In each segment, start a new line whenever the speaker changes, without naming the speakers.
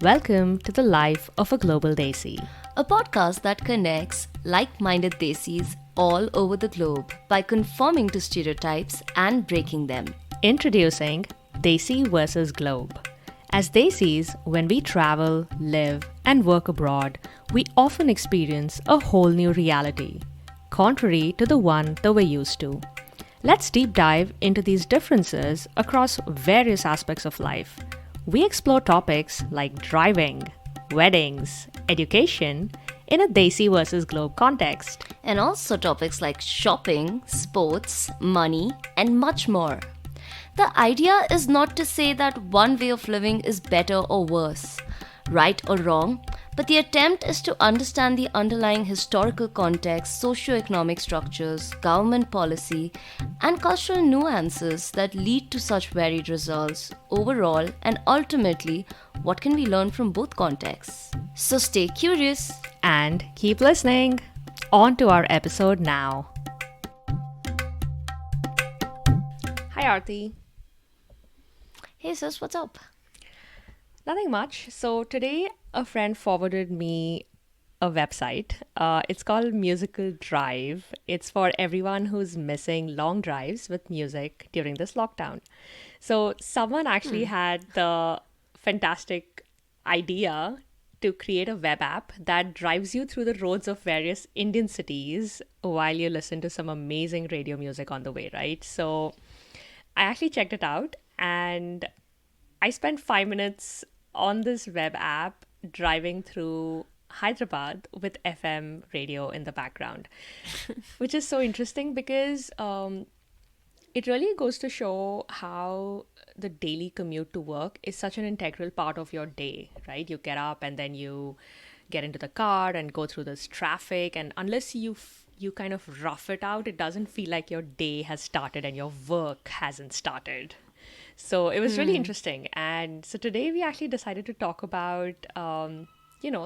Welcome to the life of a global Desi.
A podcast that connects like-minded Desis all over the globe by conforming to stereotypes and breaking them.
Introducing Desi versus Globe. As Desis, when we travel, live, and work abroad, we often experience a whole new reality, contrary to the one that we're used to. Let's deep dive into these differences across various aspects of life. We explore topics like driving, weddings, education in a Desi versus Globe context.
And also topics like shopping, sports, money, and much more. The idea is not to say that one way of living is better or worse, right or wrong, but the attempt is to understand the underlying historical context, socio-economic structures, government policy, and cultural nuances that lead to such varied results overall, and ultimately what can we learn from both contexts. So stay curious
and keep listening. On to our episode now. Hi Aarti.
Hey sis, what's up?
Nothing much. So today a friend forwarded me a website. It's called Musical Drive. It's for everyone who's missing long drives with music during this lockdown. So someone actually had the fantastic idea to create a web app that drives you through the roads of various Indian cities while you listen to some amazing radio music on the way, right? So I actually checked it out and I spent 5 minutes on this web app driving through Hyderabad with FM radio in the background, which is so interesting because it really goes to show how the daily commute to work is such an integral part of your day, right? You get up and then you get into the car and go through this traffic, and unless you kind of rough it out, it doesn't feel like your day has started and your work hasn't started. So it was really interesting. And so today we actually decided to talk about,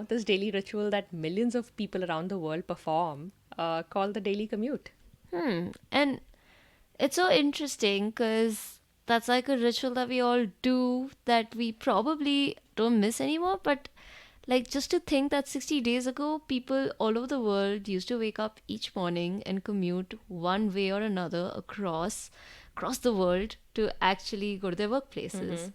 this daily ritual that millions of people around the world perform called the daily commute.
And it's so interesting because that's like a ritual that we all do that we probably don't miss anymore. But like just to think that 60 days ago, people all over the world used to wake up each morning and commute one way or another across the world to actually go to their workplaces.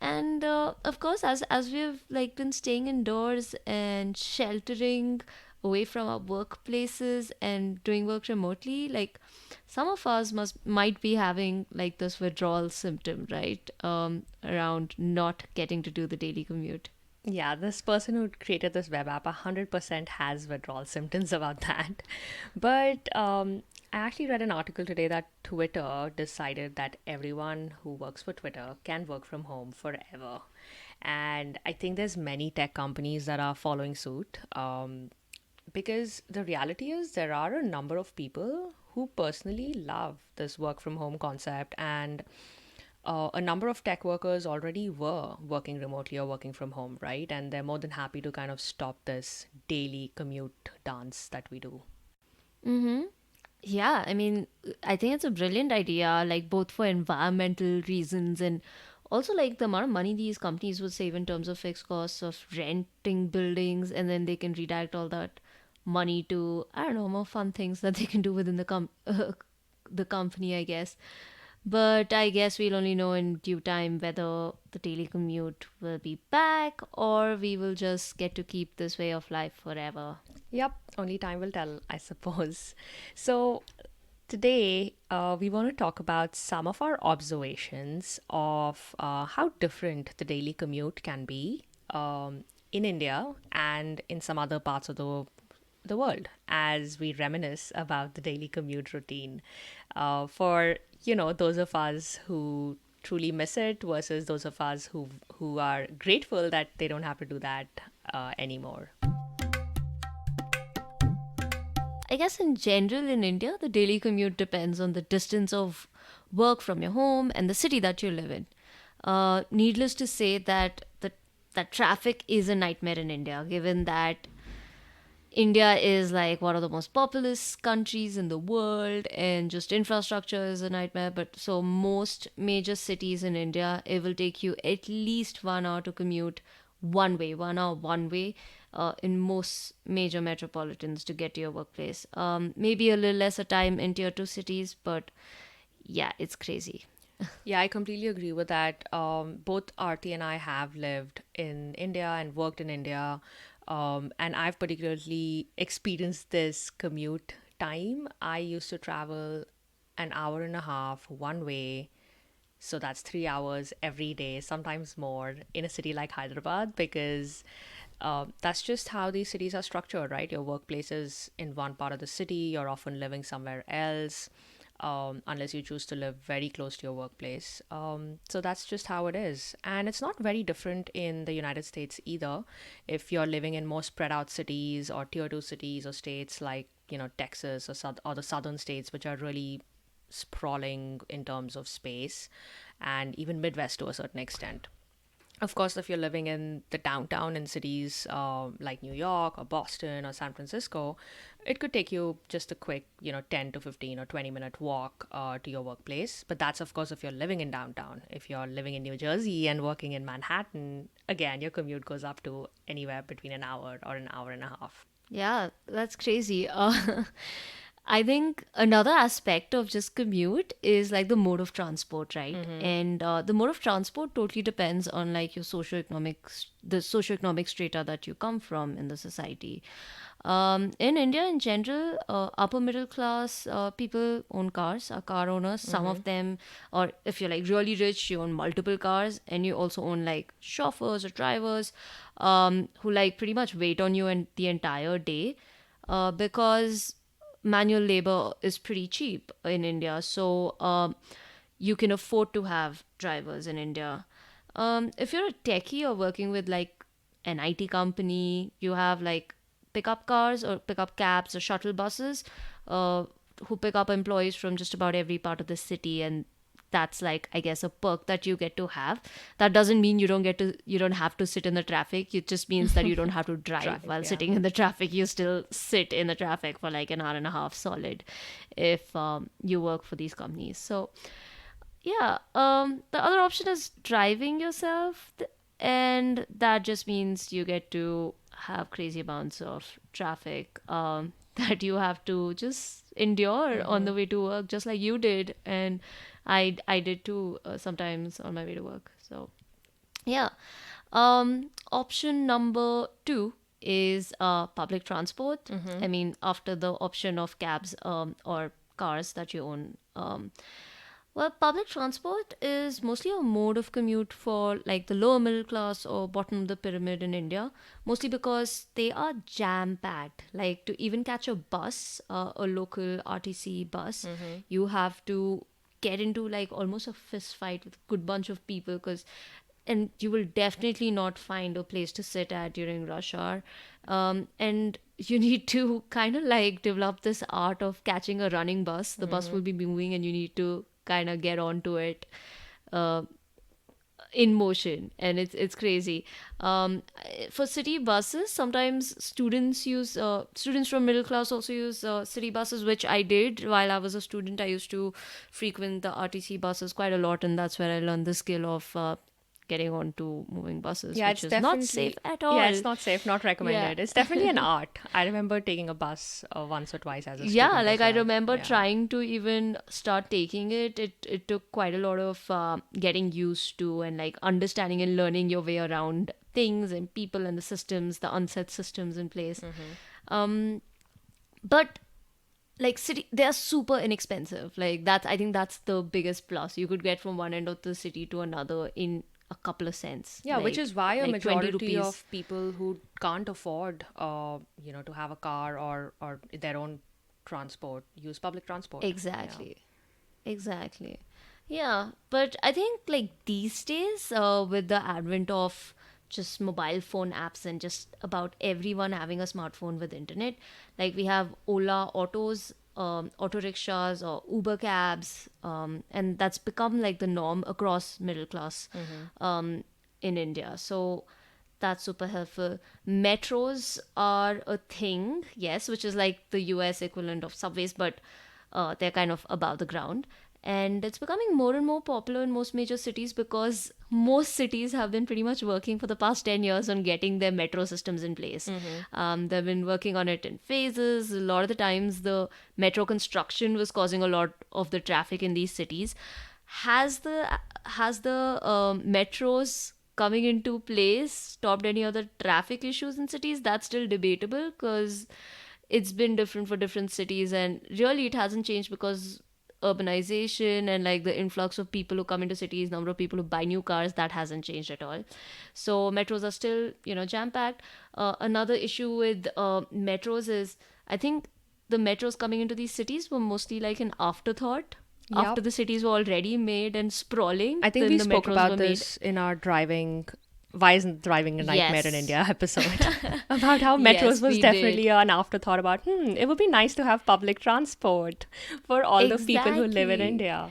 And of course, as we've like been staying indoors and sheltering away from our workplaces and doing work remotely, like some of us might be having like this withdrawal symptom, right? Around not getting to do the daily commute.
Yeah, this person who created this web app 100% has withdrawal symptoms about that. But I actually read an article today that Twitter decided that everyone who works for Twitter can work from home forever. And I think there's many tech companies that are following suit, because the reality is there are a number of people who personally love this work from home concept, and a number of tech workers already were working remotely or working from home, right? And they're more than happy to kind of stop this daily commute dance that we do.
Mm-hmm. Yeah, I mean, I think it's a brilliant idea, like both for environmental reasons and also like the amount of money these companies would save in terms of fixed costs of renting buildings, and then they can redirect all that money to, I don't know, more fun things that they can do within the company, I guess. But I guess we'll only know in due time whether the daily commute will be back or we will just get to keep this way of life forever.
Yep, only time will tell, I suppose. So, today we want to talk about some of our observations of how different the daily commute can be in India and in some other parts of the world as we reminisce about the daily commute routine for those of us who truly miss it versus those of us who are grateful that they don't have to do that anymore.
I guess in general in India, the daily commute depends on the distance of work from your home and the city that you live in. Needless to say that traffic is a nightmare in India, given that India is like one of the most populous countries in the world, and just infrastructure is a nightmare. But so most major cities in India, it will take you at least 1 hour to commute one hour one way in most major metropolitans to get to your workplace. Maybe a little lesser time in tier two cities, but yeah, it's crazy.
Yeah, I completely agree with that. Both Arti and I have lived in India and worked in India. And I've particularly experienced this commute time. I used to travel an hour and a half one way. So that's 3 hours every day, sometimes more, in a city like Hyderabad, because that's just how these cities are structured, right? Your workplace is in one part of the city, you're often living somewhere else, unless you choose to live very close to your workplace. So that's just how it is. And it's not very different in the United States either. If you're living in more spread out cities or tier two cities or states like, Texas or the southern states, which are really sprawling in terms of space, and even Midwest to a certain extent. Of course, if you're living in the downtown in cities like New York or Boston or San Francisco, it could take you just a quick, 10 to 15 or 20-minute walk to your workplace. But that's, of course, if you're living in downtown. If you're living in New Jersey and working in Manhattan, again, your commute goes up to anywhere between an hour or an hour and a half.
Yeah, that's crazy. I think another aspect of just commute is like the mode of transport, right? And the mode of transport totally depends on like your the socioeconomic strata that you come from in the society. In India, in general, upper middle class people own cars, are car owners. Some of them, or if you're like really rich, you own multiple cars, and you also own like chauffeurs or drivers who like pretty much wait on you and the entire day because manual labor is pretty cheap in India. So you can afford to have drivers in India. If you're a techie or working with like an IT company, you have like pickup cars or pickup cabs or shuttle buses uh, who pick up employees from just about every part of the city, and that's like I guess a perk that you get to have. That doesn't mean you don't have to sit in the traffic. It just means that you don't have to drive
Drive,
while
yeah.
sitting in the traffic. You still sit in the traffic for like an hour and a half solid if you work for these companies. So yeah, the other option is driving yourself, and that just means you get to have crazy amounts of traffic that you have to just endure on the way to work, just like you did, and I did too sometimes on my way to work. So yeah. Option number two is public transport. I mean, after the option of cabs or cars that you own. Well, public transport is mostly a mode of commute for like the lower middle class or bottom of the pyramid in India, mostly because they are jam packed. Like to even catch a bus, a local RTC bus, you have to get into like almost a fist fight with a good bunch of people because and you will definitely not find a place to sit at during rush hour. And you need to kind of like develop this art of catching a running bus. The bus will be moving and you need to kind of get onto it uh, in motion, and it's crazy. For city buses, sometimes students from middle class also use city buses, which I did while I was a student. I used to frequent the RTC buses quite a lot, and that's where I learned the skill of getting onto moving buses,
Yeah,
which
it's
is not safe
definitely,
at
yeah,
all.
it's not safe, not
Yeah.
recommended. It's definitely an art. I remember taking a bus once or twice as a
Yeah,
student
like
as
I
well.
remember
Yeah.
trying to even start taking it. It took quite a lot of getting used to and like understanding and learning your way around things and people and the systems, the unset systems in place. Um, but like city, they are super inexpensive. Like that's I think that's the biggest plus. You could get from one end of the city to another in a couple of cents,
Yeah, which is why a
like 20
majority
rupees.
of people who can't afford, to have a car or their own transport use public transport. Yeah.
Exactly. Exactly. Yeah, but I think like these days, with the advent of just mobile phone apps and just about everyone having a smartphone with internet, like we have Ola autos, auto rickshaws, or Uber cabs, and that's become like the norm across middle class in India. So that's super helpful. Metros are a thing, yes, which is like the US equivalent of subways, but they're kind of above the ground. And it's becoming more and more popular in most major cities because most cities have been pretty much working for the past 10 years on getting their metro systems in place. They've been working on it in phases. A lot of the times, the metro construction was causing a lot of the traffic in these cities. Has the metros coming into place stopped any other traffic issues in cities? That's still debatable because it's been different for different cities, and really it hasn't changed because urbanization and like the influx of people who come into cities, number of people who buy new cars, that hasn't changed at all. So metros are still, jam packed. Another issue with metros is, I think the metros coming into these cities were mostly like an afterthought. After
Yep.
the cities were already made and sprawling,
I think
then
we
the
spoke
metros were
about
made.
this in our why isn't driving a nightmare in
Yes.
India episode about how metros
Yes,
was
we did.
definitely an afterthought about, it would be nice to have public transport for all the people who live in
Exactly.
India.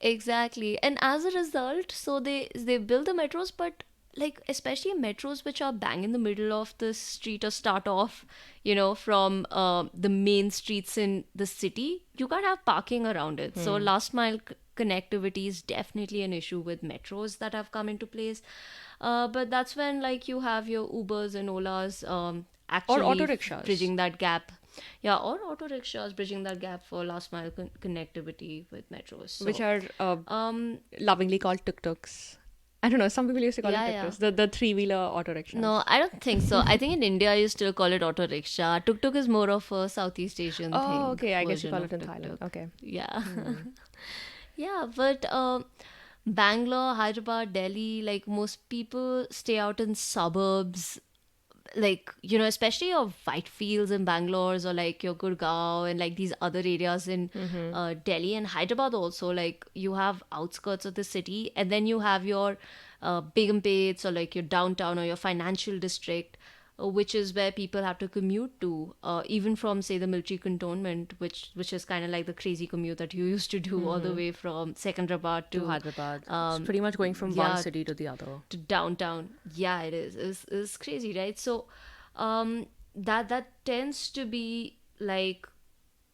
Exactly. And as a result, so they build the metros, but like especially metros which are bang in the middle of the street or start off, from the main streets in the city, you can't have parking around it. So
Hmm.
last mile connectivity is definitely an issue with metros that have come into place. But that's when like you have your Ubers and Olas
Or
actually
auto rickshaws,
bridging that gap. Yeah, or auto rickshaws bridging that gap for last mile connectivity with metros.
which
So,
are
um,
lovingly called tuk-tuks. I don't know, some people used to call it
yeah, yeah.
tuk-tuks, the three-wheeler auto
No,
rickshaws.
I don't think so. I think in India you still call it auto rickshaw. Tuk tuk is more of a Southeast Asian
Oh,
thing
okay, I guess you
version
call it
of
in
tuk
Thailand.
tuk.
Okay.
Yeah.
Hmm.
Yeah, but Bangalore, Hyderabad, Delhi, like most people stay out in suburbs, like especially your Whitefields in Bangalore's or like your Gurgaon and like these other areas in
Hmm.
Delhi and Hyderabad also. Like you have outskirts of the city, and then you have your Begumpets or like your downtown or your financial district, which is where people have to commute to, even from say the military cantonment, which is kind of like the crazy commute that you used to do all the
Hmm.
way from Secunderabad
To
to
Hyderabad. It's
um,
pretty much going from one
yeah,
city to the other.
to downtown. Yeah, it is. It's crazy, right? So, that tends to be like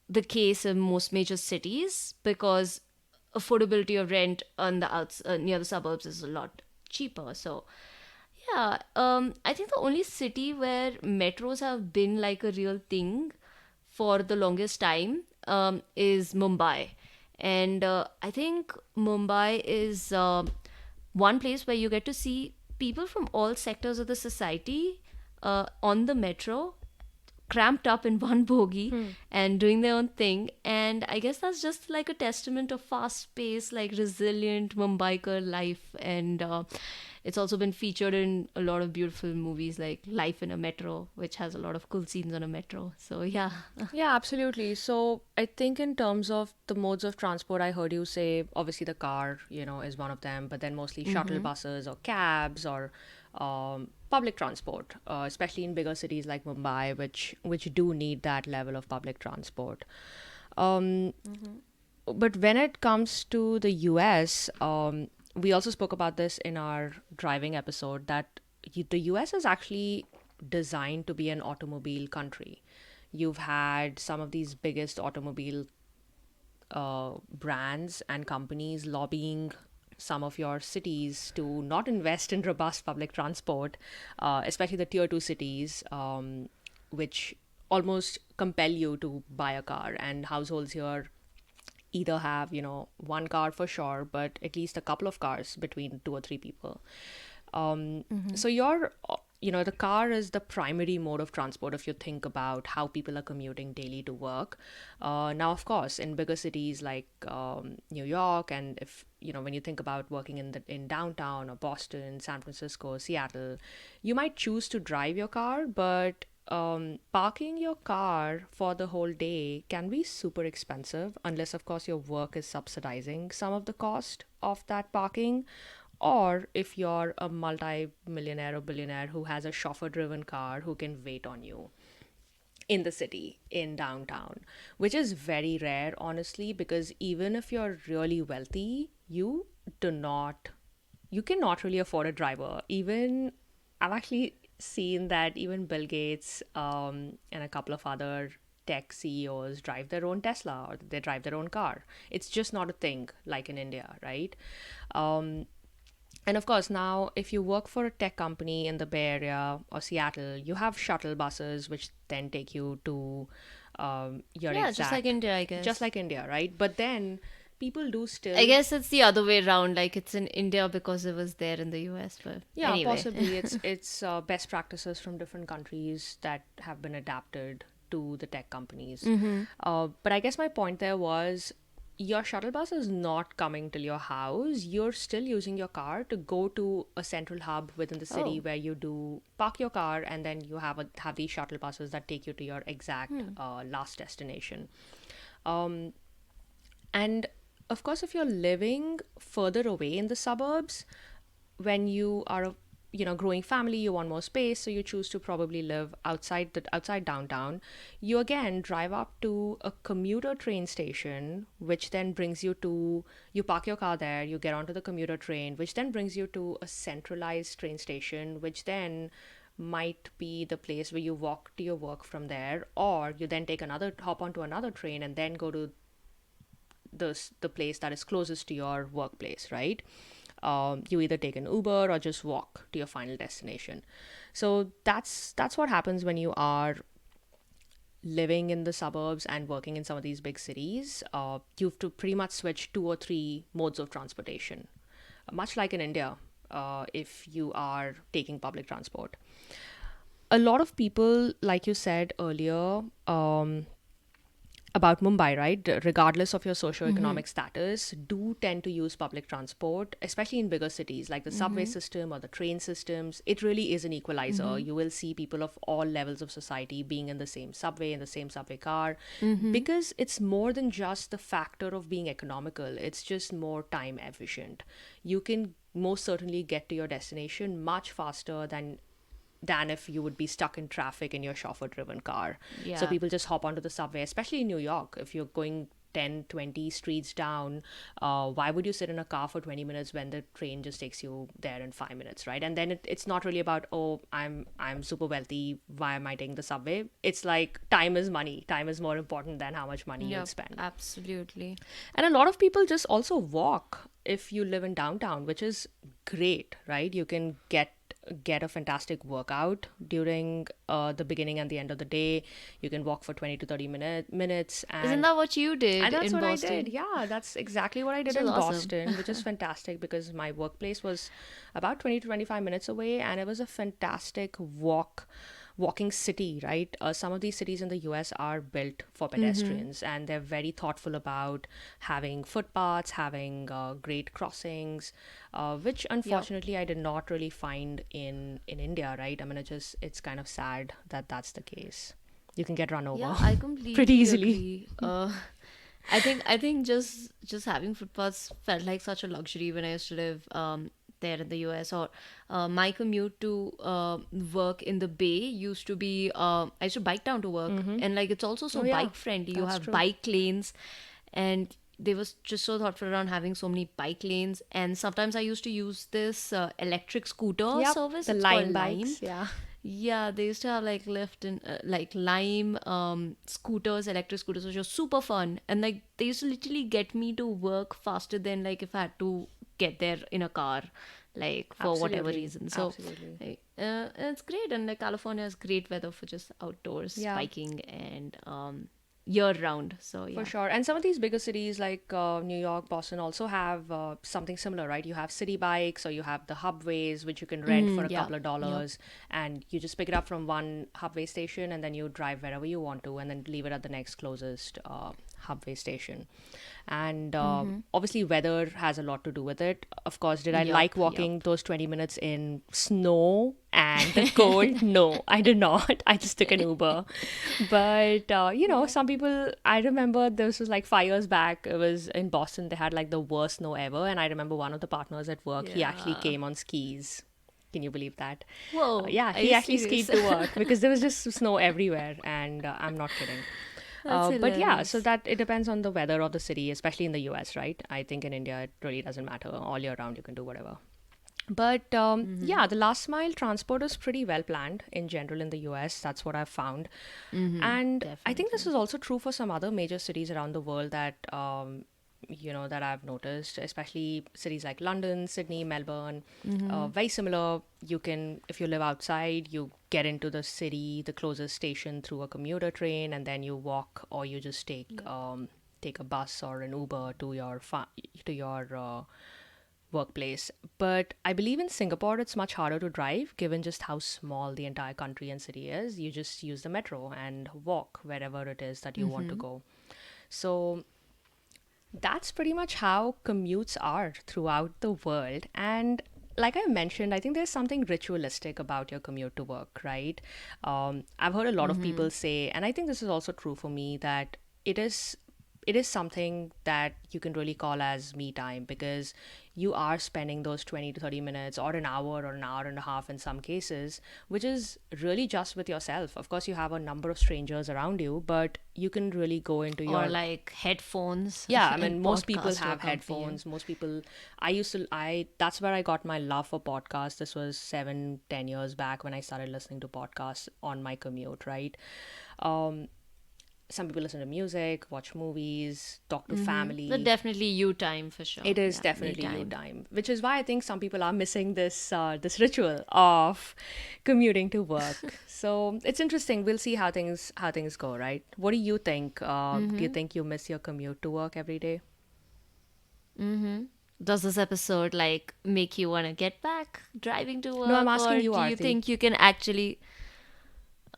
the case in most major cities because affordability of rent on the outs near the suburbs is a lot cheaper. So, yeah, I think the only city where metros have been like a real thing for the longest time is Mumbai. And I think Mumbai is one place where you get to see people from all sectors of the society on the metro, cramped up in one bogie
Hmm.
and doing their own thing. And I guess that's just like a testament of fast paced, like resilient Mumbaiker life. And it's also been featured in a lot of beautiful movies like Life in a Metro, which has a lot of cool scenes on a metro. So yeah.
Yeah, absolutely. So I think in terms of the modes of transport, I heard you say obviously the car, is one of them, but then mostly shuttle
Mm-hmm.
buses or cabs or public transport, especially in bigger cities like Mumbai, which do need that level of public transport. Um,
Mm-hmm.
but when it comes to the US, we also spoke about this in our driving episode that the US is actually designed to be an automobile country. You've had some of these biggest automobile brands and companies lobbying some of your cities to not invest in robust public transport, especially the tier two cities, which almost compel you to buy a car. And households here either have, one car for sure, but at least a couple of cars between two or three people.
Mm-hmm.
So the car is the primary mode of transport if you think about how people are commuting daily to work. Now, of course, in bigger cities like New York, and if when you think about working in downtown or Boston, San Francisco, Seattle, you might choose to drive your car, but parking your car for the whole day can be super expensive unless, of course, your work is subsidizing some of the cost of that parking, or if you're a multi-millionaire or billionaire who has a chauffeur-driven car who can wait on you in the city, in downtown, which is very rare, honestly, because even if you're really wealthy, do not, you cannot really afford a driver. Even I've actually seen that even Bill Gates and a couple of other tech CEOs drive their own Tesla or they drive their own car. It's just not a thing like in India, right? Um, and of course, now if you work for a tech company in the Bay Area or Seattle, you have shuttle buses which then take you to your
Yeah, just like
exact,
India, I
just
guess.
like India, right? But then people do
I
still,
guess it's the other way around. Like it's in India because it was there in the US. But
yeah,
anyway.
possibly it's best practices from different countries that have been adapted to the tech companies.
Mm-hmm.
But I guess my point there was your shuttle bus is not coming till your house. You're still using your car to go to a central hub within the city
Oh.
where you do park your car, and then you have these shuttle buses that take you to your exact
Hmm.
last destination. Um, and of course, if you're living further away in the suburbs, when you are a growing family, you want more space, so you choose to probably live outside downtown. You again drive up to a commuter train station, which then brings you to, you park your car there, you get onto the commuter train, which then brings you to a centralized train station, which then might be the place where you walk to your work from there, or you then take another hop onto another train and then go to the place that is closest to your workplace, right? You either take an Uber or just walk to your final destination. So that's what happens when you are living in the suburbs and working in some of these big cities. You have to pretty much switch two or three modes of transportation, much like in India. If you are taking public transport, a lot of people, like you said earlier, about Mumbai, right? Regardless of your
Mm-hmm.
socioeconomic status, do tend to use public transport, especially in bigger cities like the subway
Mm-hmm.
system or the train systems. It really is an equalizer.
Mm-hmm.
You will see people of all levels of society being in the same subway car,
Mm-hmm.
because it's more than just the factor of being economical, it's just more time efficient. You can most certainly get to your destination much faster than if you would be stuck in traffic in your chauffeur driven car. So
Yeah.
people just hop onto the subway, especially in New York. If you're going 10, 20 streets down, why would you sit in a car for 20 minutes when the train just takes you there in 5 minutes, right? And then it's not really about, oh, I'm super wealthy, why am I taking the subway? It's like time is money. Time is more important than how much money you'll
Yep.
spend.
Absolutely.
And a lot of people just also walk if you live in downtown, which is great, right? You can get a fantastic workout during the beginning and the end of the day. You can walk for 20 to 30 minutes,
Isn't that what you did
and that's
in
what I did.
Boston?
Yeah, that's exactly what I
Which
did
is
in
awesome.
Boston, which is fantastic because my workplace was about 20 to 25 minutes away, and it was a fantastic walking city, right? Some of these cities in the US are built for
Mm-hmm.
pedestrians, and they're very thoughtful about having footpaths, having great crossings, which
Yep.
unfortunately I did not really find in India, right? I mean, it's kind of sad that that's the case. You can get run over
Yeah, I
pretty
completely
easily.
agree. I think just having footpaths felt like such a luxury when I used to live there in the US. Or my commute to work in the Bay used to be I used to bike down to work,
Mm-hmm.
and like it's also so
Oh yeah,
bike friendly. You
that's
have
true.
bike lanes, and they was just so thoughtful around having so many bike lanes. And sometimes I used to use this electric scooter
Yep,
service.
the
It's called
Lime
Lime.
bikes. Yeah,
Yeah, they used to have like Lyft and like Lime scooters, electric scooters, which was super fun. And like they used to literally get me to work faster than like if I had to get there in a car, like for whatever
absolutely,
reason. So
absolutely.
like, it's great. And like California has great weather for just outdoors
Yeah,
biking and year round. So
for
yeah.
sure. And some of these bigger cities like New York, Boston also have something similar, right? You have city bikes or you have the hubways, which you can rent for
Mm,
a
yeah.
couple of
Yep.
dollars, and you just pick it up from one hubway station and then you drive wherever you want to and then leave it at the next closest hubway station. And
Mm-hmm.
obviously, weather has a lot to do with it. Of course, did I like
Yup.
walking
Yup.
those 20 minutes in snow and the cold? No, I did not. I just took an Uber. But,
Yeah.
some people, I remember this was like 5 years back. It was in Boston. They had like the worst snow ever. And I remember one of the partners at work, he actually
Yeah.
came on skis. Can you believe that?
Whoa.
Yeah,
Are
he
you
actually
serious?
skied to work because there was just snow everywhere. And I'm not kidding.
That's
But yeah, so
hilarious.
that it depends on the weather of the city, especially in the US, right? I think in India, it really doesn't matter. All year round, you can do whatever. But yeah, the last mile transport is pretty well planned in general in the US. That's what I've found. And I think this
Definitely.
is also true for some other major cities around the world that, that I've noticed, especially cities like London, Sydney, Melbourne. Very similar. You can, if you live outside, you get into the city, the closest station through a commuter train, and then you walk or you just take a bus or an Uber to your workplace. But I believe in Singapore, it's much harder to drive given just how small the entire country and city is. You just use the metro and walk wherever it is that you want to go. So that's pretty much how commutes are throughout the world. And like I mentioned, I think there's something ritualistic about your commute to work, right? I've heard a lot of people say, and I think this is also true for me, that it is it is something that you can really call as me time because you are spending those 20 to 30 minutes or an hour and a half in some cases, which is really just with yourself. Of course, you have a number of strangers around you, but you can really go into
Or
your
like headphones
yeah, I
and
mean, most people
podcast to
have
accompany you.
headphones. Most people, that's where I got my love for podcasts. This was 7, 10 years back when I started listening to podcasts on my commute, right? Um, some people listen to music, watch movies, talk to
But
family.
definitely you time for sure.
It is
Yeah, me
definitely you
time.
time, which is why I think some people are missing this ritual of commuting to work. So it's interesting. We'll see how things go, right? What do you think? Do you think you miss your commute to work every day?
Does this episode like make you want to get back driving to
No, I'm
work,
asking
or
you,
do you
Arti.
think you can actually?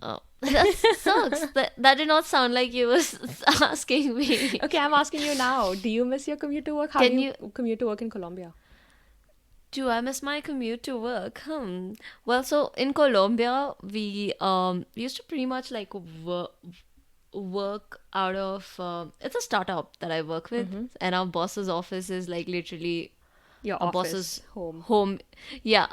Oh, that sucks. That did not sound like you was asking me.
Okay, I'm asking you now. Do you miss your commute to work? How do
Can
you
you?
commute to work in Colombia?
Do I miss my commute to work? Well, so in Colombia, we used to pretty much like work out of it's a startup that I work with, and our boss's office is like literally
Your
a boss's
office, home.
home. Yeah,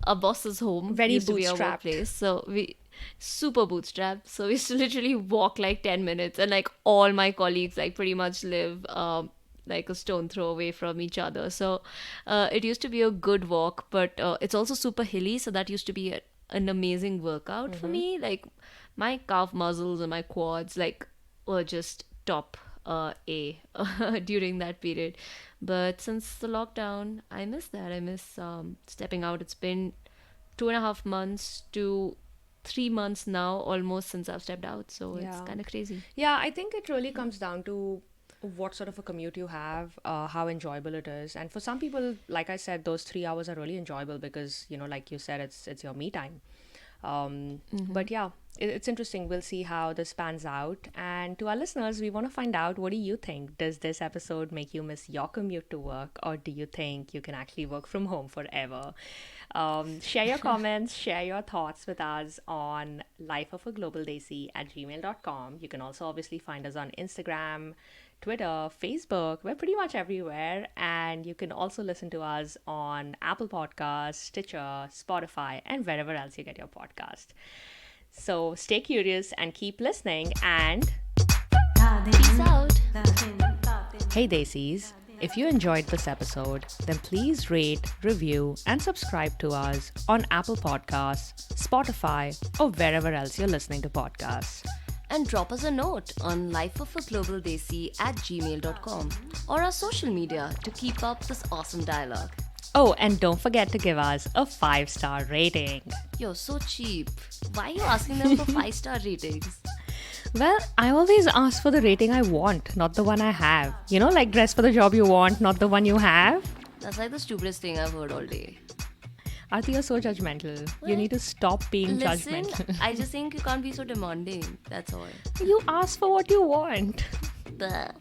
a boss's home
Very
used to be our
bootstrapped.
workplace. So we super bootstrapped. So we used to literally walk like 10 minutes, and like all my colleagues like pretty much live like a stone throw away from each other. So it used to be a good walk, but it's also super hilly. So that used to be an amazing workout for me. Like my calf muscles and my quads like were just top A during that period. But since the lockdown, I miss that. I miss stepping out. It's been 2.5 months to 3 months now, almost since I've stepped out. So it's
Yeah.
kind of crazy.
Yeah, I think it really comes down to what sort of a commute you have, how enjoyable it is. And for some people, like I said, those 3 hours are really enjoyable because, like you said, it's your me time. But yeah, it's interesting. We'll see how this pans out. And to our listeners, we want to find out, what do you think? Does this episode make you miss your commute to work, or do you think you can actually work from home forever? Share your comments, share your thoughts with us on lifeofaglobaldesi@gmail.com. You can also obviously find us on Instagram, Twitter, Facebook. We're pretty much everywhere. And you can also listen to us on Apple Podcasts, Stitcher, Spotify, and wherever else you get your podcast. So stay curious and keep listening. And
Peace out.
hey, Desis, if you enjoyed this episode, then please rate, review, and subscribe to us on Apple Podcasts, Spotify, or wherever else you're listening to podcasts.
And drop us a note on lifeofaglobaldesi@gmail.com or our social media to keep up this awesome dialogue.
Oh, and don't forget to give us a 5-star rating.
You're so cheap. Why are you asking them for 5-star ratings?
Well, I always ask for the rating I want, not the one I have. Like dress for the job you want, not the one you have.
That's like the stupidest thing I've heard all day.
Arti, you're so judgmental. You need to stop being
Listen,
judgmental.
I just think you can't be so demanding. That's all.
You ask for what you want.
Bleh.